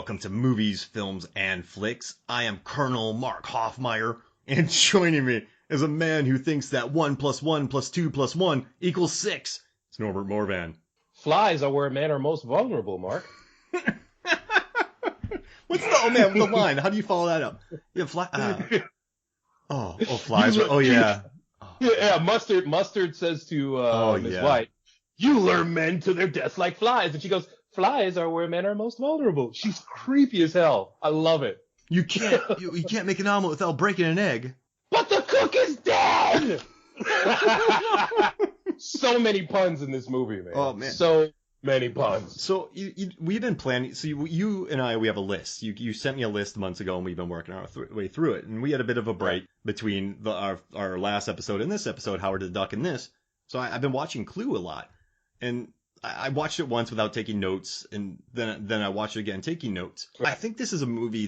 welcome to Movies, Films, and Flicks. I am Colonel Mark Hoffmeyer, and joining me is a man who thinks that 1 + 1 + 2 + 1 = 6. It's Norbert Morvan. Flies are where men are most vulnerable, Mark. What's the line? How do you follow that up? Yeah, flies. Yeah. Yeah, Mustard says to Miss White, "You lure men to their death like flies," and she goes, "Flies are where men are most vulnerable." She's creepy as hell. I love it. You can't make an omelet without breaking an egg. But the cook is dead. So many puns in this movie, man. Oh man, so many puns. So we've been planning. So you and I, we have a list. You sent me a list months ago, and we've been working our way through it. And we had a bit of a break between our last episode and this episode, Howard the Duck and this. So I've been watching Clue a lot, and I watched it once without taking notes, and then I watched it again taking notes. I think this is a movie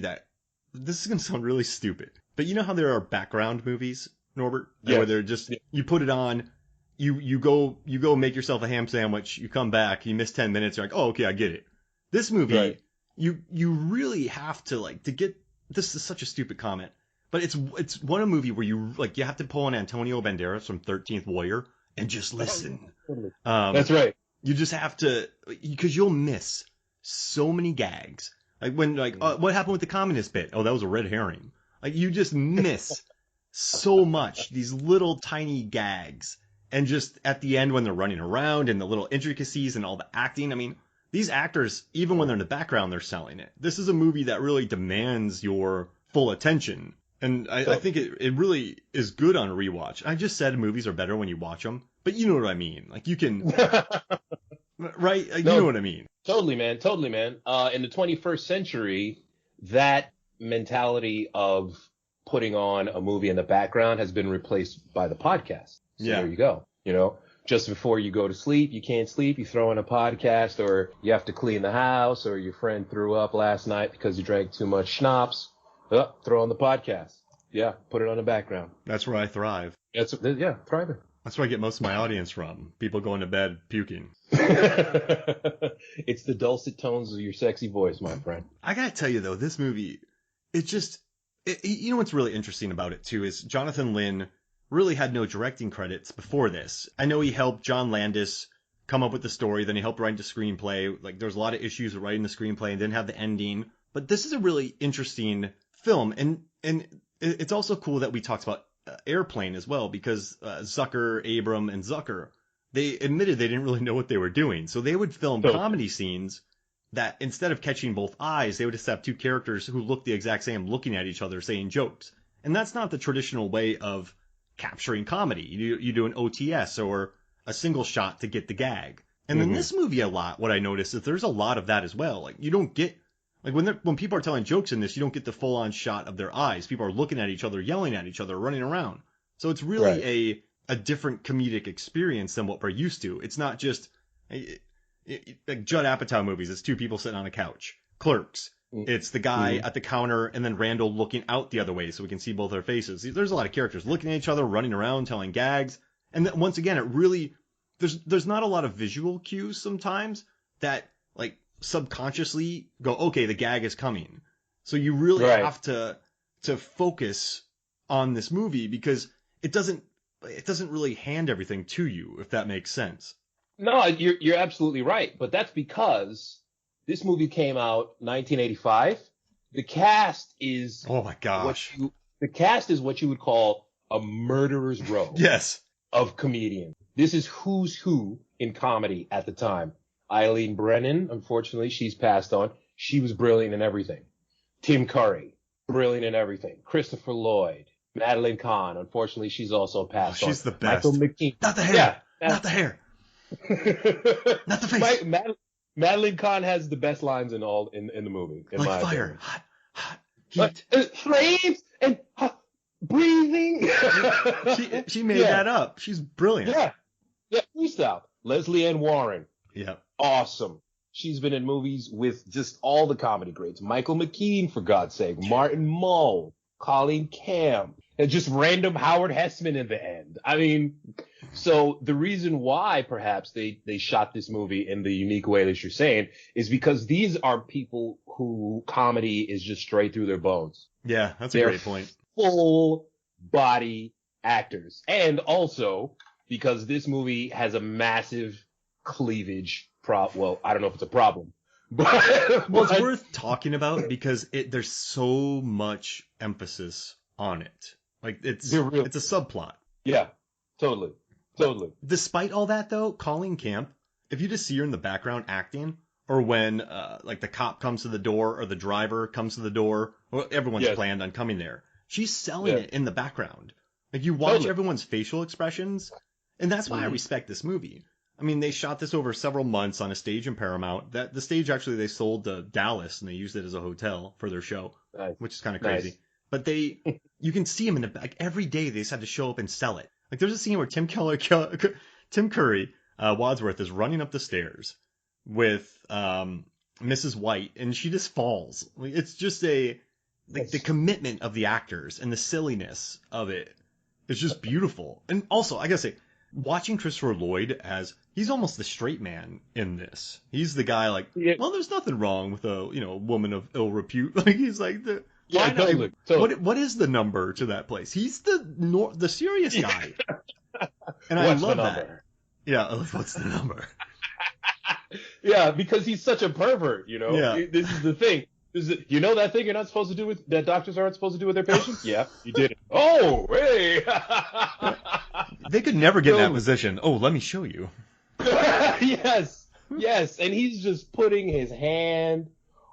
this is gonna sound really stupid, but you know how there are background movies, Norbert, where they're just you put it on. You go make yourself a ham sandwich, you come back, you miss 10 minutes, you're like, oh, okay, I get it. This movie, you really have to to get, this is such a stupid comment, but it's one movie where you have to pull an Antonio Banderas from 13th Warrior and just listen. That's right. You just have to, because you'll miss so many gags. Like when, what happened with the communist bit? Oh, that was a red herring. You just miss so much, these little tiny gags. And just at the end when they're running around and the little intricacies and all the acting, I mean, these actors, even when they're in the background, they're selling it. This is a movie that really demands your full attention. And I think it really is good on a rewatch. I just said movies are better when you watch them, but you know what I mean. You can, right? You know what I mean. Totally, man. Totally, man. In the 21st century, that mentality of putting on a movie in the background has been replaced by the podcast. So there you go. Just before you go to sleep, you can't sleep, you throw in a podcast, or you have to clean the house, or your friend threw up last night because you drank too much schnapps. Throw on the podcast. Yeah, put it on the background. That's where I thrive. Thriving. That's where I get most of my audience from. People going to bed puking. It's the dulcet tones of your sexy voice, my friend. I gotta tell you, though, this movie, you know what's really interesting about it, too, is Jonathan Lynn really had no directing credits before this. I know he helped John Landis come up with the story, then he helped write the screenplay. There's a lot of issues with writing the screenplay and didn't have the ending. But this is a really interesting film, and it's also cool that we talked about Airplane as well, because Zucker, Abram, and Zucker, they admitted they didn't really know what they were doing. So they would film comedy scenes that instead of catching both eyes, they would just have two characters who look the exact same looking at each other saying jokes. And that's not the traditional way of capturing comedy. You do an OTS or a single shot to get the gag. And in this movie what I noticed is there's a lot of that as well. You don't get, when people are telling jokes in this, you don't get the full on shot of their eyes. People are looking at each other, yelling at each other, running around. So it's really a different comedic experience than what we're used to. It's not just like Judd Apatow movies. It's two people sitting on a couch. Clerks. It's the guy at the counter and then Randall looking out the other way so we can see both their faces. There's a lot of characters looking at each other, running around, telling gags. And then, once again, it really, there's not a lot of visual cues sometimes that subconsciously go, okay, the gag is coming. So you really have to focus on this movie because it doesn't really hand everything to you, if that makes sense. No, you're absolutely right. But that's because this movie came out 1985. The cast is the cast is what you would call a murderer's row. Yes. Of comedians. This is who's who in comedy at the time. Eileen Brennan, unfortunately, she's passed on. She was brilliant in everything. Tim Curry, brilliant in everything. Christopher Lloyd, Madeline Khan, unfortunately, she's also passed on. She's the best. Michael McKean. Not the hair. Not the hair. Not the face. Madeline Khan has the best lines in the movie. In my fire, opinion. hot, heat. Flames and breathing. she made that up. She's brilliant. Yeah, freestyle. Leslie Ann Warren. Yeah. Awesome. She's been in movies with just all the comedy greats. Michael McKean, for God's sake. Martin Mull. Colleen Camp. And just random Howard Hessman in the end. I mean, So the reason why perhaps they shot this movie in the unique way that you're saying is because these are people who comedy is just straight through their bones. Yeah, that's a great point. Full body actors. And also because this movie has a massive cleavage well, I don't know if it's a problem. But it's worth talking about because there's so much emphasis on it. Like it's a subplot. Yeah, totally. Despite all that though, Colleen Camp, if you just see her in the background acting, or when like the cop comes to the door or the driver comes to the door, well, everyone's planned on coming there. She's selling it in the background. Like you watch everyone's facial expressions, and that's why I respect this movie. I mean, they shot this over several months on a stage in Paramount. The stage actually they sold to Dallas and they used it as a hotel for their show, which is kind of crazy. Nice. But you can see them in the back every day. They just had to show up and sell it. Like there's a scene where Tim Curry, Wadsworth is running up the stairs with Mrs. White, and she just falls. It's just the commitment of the actors and the silliness of it is just beautiful. And also, I gotta say, watching Christopher Llyoyd as he's almost the straight man in this. He's the guy well, there's nothing wrong with a woman of ill repute. Like he's like totally. What is the number to that place? He's the serious guy, and I love that. Yeah, what's the number? Yeah, because he's such a pervert. Yeah. This is the thing. That thing you're not supposed to do that doctors aren't supposed to do with their patients? Yeah, you did it. Oh, hey. They could never get in that position. Oh, let me show you. Yes. And he's just putting his hand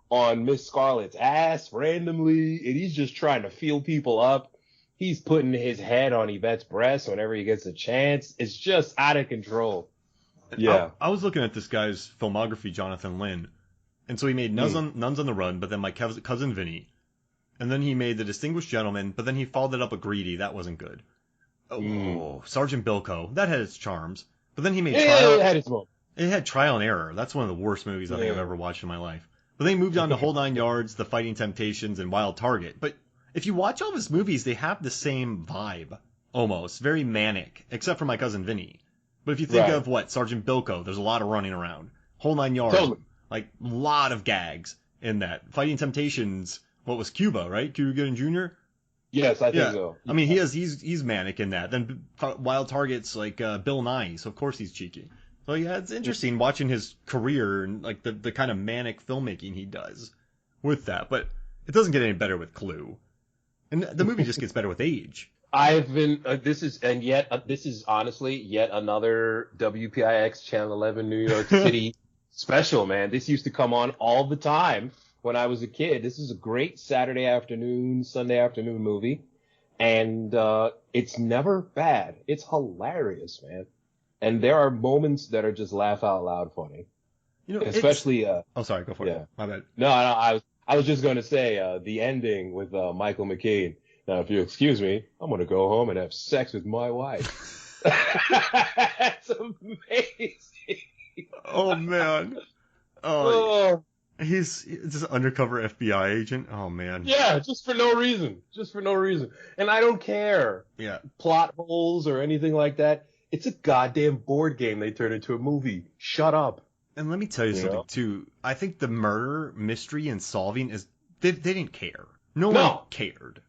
on Miss Scarlett's ass randomly, and he's just trying to feel people up. He's putting his head on Yvette's breast whenever he gets a chance. It's just out of control. Yeah. I was looking at this guy's filmography, Jonathan Lynn. And so he made Nuns on the Run, but then My Cousin Vinny. And then he made The Distinguished Gentleman, but then he followed it up with Greedy. That wasn't good. Oh, Sergeant Bilko. That had its charms. But then he made Trial. It had Trial and Error. That's one of the worst movies I think I've ever watched in my life. But then he moved on to Whole Nine Yards, The Fighting Temptations, and Wild Target. But if you watch all of his movies, they have the same vibe, almost. Very manic, except for My Cousin Vinny. But if you think of Sergeant Bilko, there's a lot of running around. Whole Nine Yards, a lot of gags in that. Fighting Temptations, what was Cuba, right? Cuba Gooding Jr.? Yes, I think so. I mean, he's manic in that. Then Wild Target's like Bill Nye, so of course he's cheeky. So yeah, it's interesting watching his career and like the kind of manic filmmaking he does with that. But it doesn't get any better with Clue, and the movie just gets better with age. This is honestly yet another WPIX Channel 11 New York City special, man. This used to come on all the time when I was a kid. This is a great Saturday afternoon, Sunday afternoon movie, and it's never bad. It's hilarious, man. And there are moments that are just laugh out loud funny. Especially. Oh, sorry, go for it. My bad. No, I was just going to say the ending with Michael McKean. Now, if you excuse me, I'm going to go home and have sex with my wife. That's amazing. Oh, man. Oh. He's just an undercover FBI agent. Oh, man. Yeah, just for no reason. And I don't care. Yeah. Plot holes or anything like that. It's a goddamn board game they turned into a movie. Shut up. And let me tell you something, too. I think the murder, mystery, and solving is... They didn't care. No one cared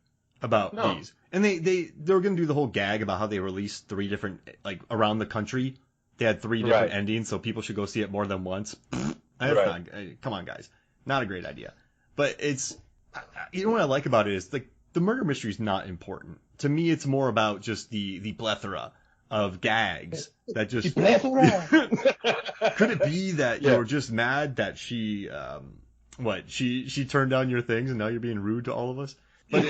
about these. And they were going to do the whole gag about how they released 3 different... Like, around the country, they had 3 different endings, so people should go see it more than once. That's not... Come on, guys. Not a great idea. But it's... You know what I like about it is, like, the murder mystery is not important. To me, it's more about just the plethora of gags that just... Could it be that you're just mad that she... She turned down your things and now you're being rude to all of us? But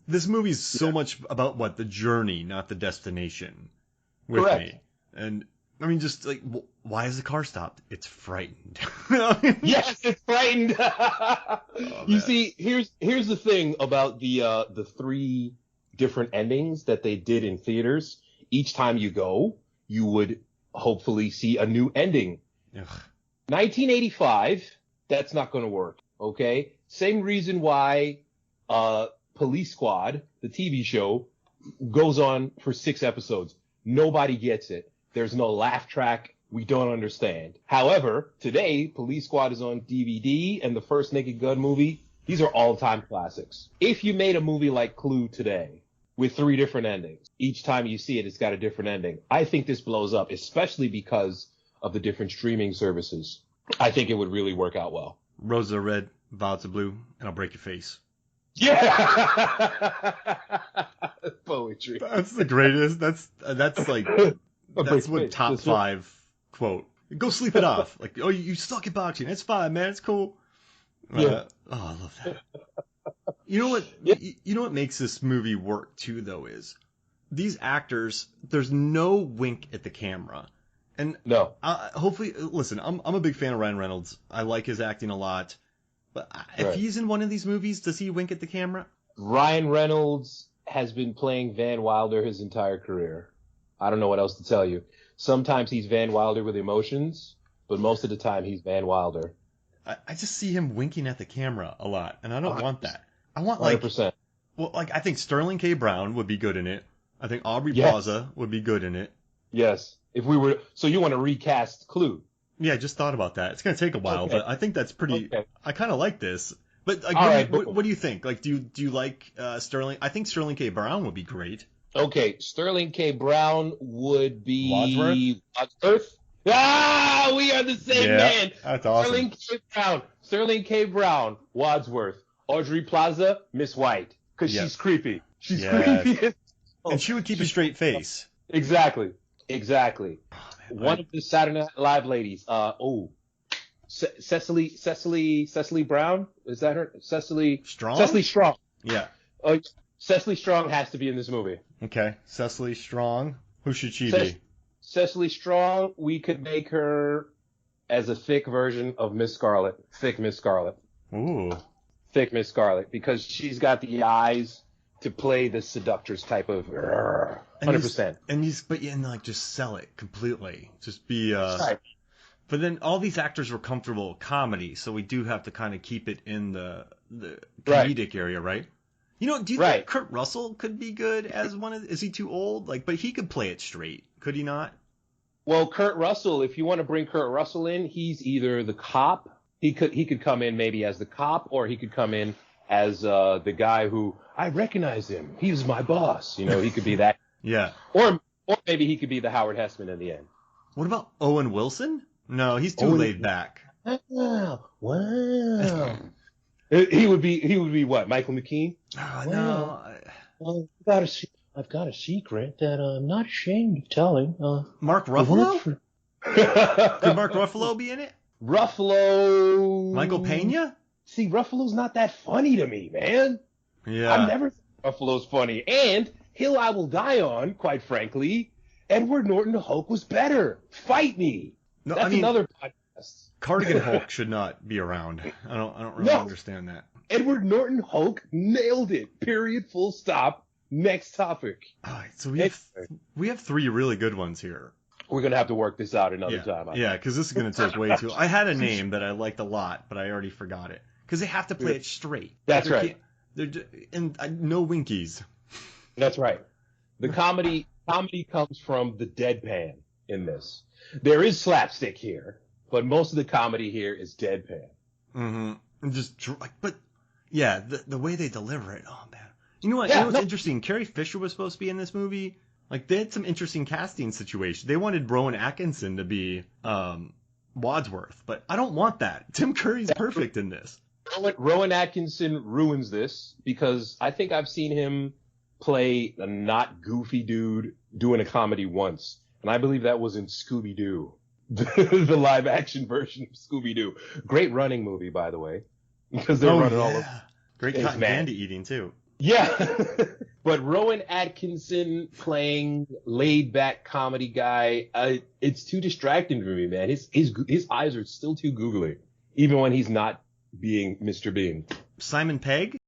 this movie's so much about the journey, not the destination with me. And... I mean, just like, why is the car stopped? It's frightened. Yes, it's frightened. You see, here's the thing about the 3 different endings that they did in theaters. Each time you go, you would hopefully see a new ending. Ugh. 1985, that's not going to work. Okay, same reason why Police Squad, the TV show, goes on for 6 episodes. Nobody gets it. There's no laugh track. We don't understand. However, today, Police Squad is on DVD and the first Naked Gun movie. These are all-time classics. If you made a movie like Clue today with 3 different endings, each time you see it, it's got a different ending. I think this blows up, especially because of the different streaming services. I think it would really work out well. Roses are red, violets are blue, and I'll break your face. Yeah. Poetry. That's the greatest. That's like that's what top 5 quote. Go sleep it off. Like, oh, you suck at boxing. It's fine, man. It's cool. Yeah. Oh, I love that. You know what? Yeah. You know what makes this movie work too, though, is these actors. There's no wink at the camera, and no. Hopefully, listen. I'm a big fan of Ryan Reynolds. I like his acting a lot. But if he's in one of these movies, does he wink at the camera? Ryan Reynolds has been playing Van Wilder his entire career. I don't know what else to tell you. Sometimes he's Van Wilder with emotions, but most of the time he's Van Wilder. I just see him winking at the camera a lot, and I don't want that. I want 100%. Well, I think Sterling K. Brown would be good in it. I think Aubrey Plaza would be good in it. Yes. So you want to recast Clue? Yeah, I just thought about that. It's going to take a while, but I think that's pretty. Okay. I kind of like this. But what do you think? Like, do you like Sterling? I think Sterling K. Brown would be great. Okay, Sterling K. Brown would be Wadsworth. Ah, we are the same man. That's awesome. Sterling K. Brown, Wadsworth. Audrey Plaza, Miss White, because she's creepy. She's creepy. And she would keep a straight face. Exactly. Oh, man, one of the Saturday Night Live ladies. Cecily Brown. Is that her? Cecily Strong. Yeah. Cecily Strong has to be in this movie. Okay. Cecily Strong. Who should she be? Cecily Strong. We could make her as a thick version of Miss Scarlet. Thick Miss Scarlet. Ooh. Thick Miss Scarlet, because she's got the eyes to play the seductress type of 100%. And just sell it completely. Just be right. But then all these actors were comfortable with comedy, so we do have to kind of keep it in the comedic area, right? You know, do you think Kurt Russell could be good as one of? Is he too old? But he could play it straight, could he not? Well, Kurt Russell, if you want to bring Kurt Russell in, he's either the cop. He could come in maybe as the cop, or he could come in as the guy who I recognize him. He was my boss. You know, he could be that. Yeah. Or maybe he could be the Howard Hessman in the end. What about Owen Wilson? No, he's too laid back. Wow. He would be what? Michael McKean? No. I've got a secret that I'm not ashamed of telling. Mark Ruffalo? Could Mark Ruffalo be in it? Ruffalo. Michael Pena? See, Ruffalo's not that funny to me, man. Yeah. I've never thought Ruffalo's funny. And Hill I Will Die On, quite frankly, Edward Norton Hulk was better. Fight me. No, That's another podcast. Cardigan Hulk should not be around. I don't really understand that. Edward Norton Hulk nailed it. Period. Full stop. Next topic. All right, so we have 3 really good ones here. We're going to have to work this out another time. Yeah, because this is going to take way too long. I had a name that I liked a lot, but I already forgot it. Because they have to play it straight. That's right. And no winkies. That's right. The comedy comes from the deadpan in this. There is slapstick here, but most of the comedy here is deadpan. Mm-hmm. And the way they deliver it, oh man. You know what? You know what's interesting? Carrie Fisher was supposed to be in this movie. Like, they had some interesting casting situations. They wanted Rowan Atkinson to be Wadsworth, but I don't want that. Tim Curry's perfect in this. Rowan Atkinson ruins this because I think I've seen him play a not goofy dude doing a comedy once, and I believe that was in Scooby-Doo, the live-action version of Scooby-Doo. Great running movie, by the way, because they're running all over. Great cotton candy eating, too. Yeah. But Rowan Atkinson playing laid-back comedy guy, it's too distracting for me, man. His eyes are still too googly, even when he's not being Mr. Bean. Simon Pegg?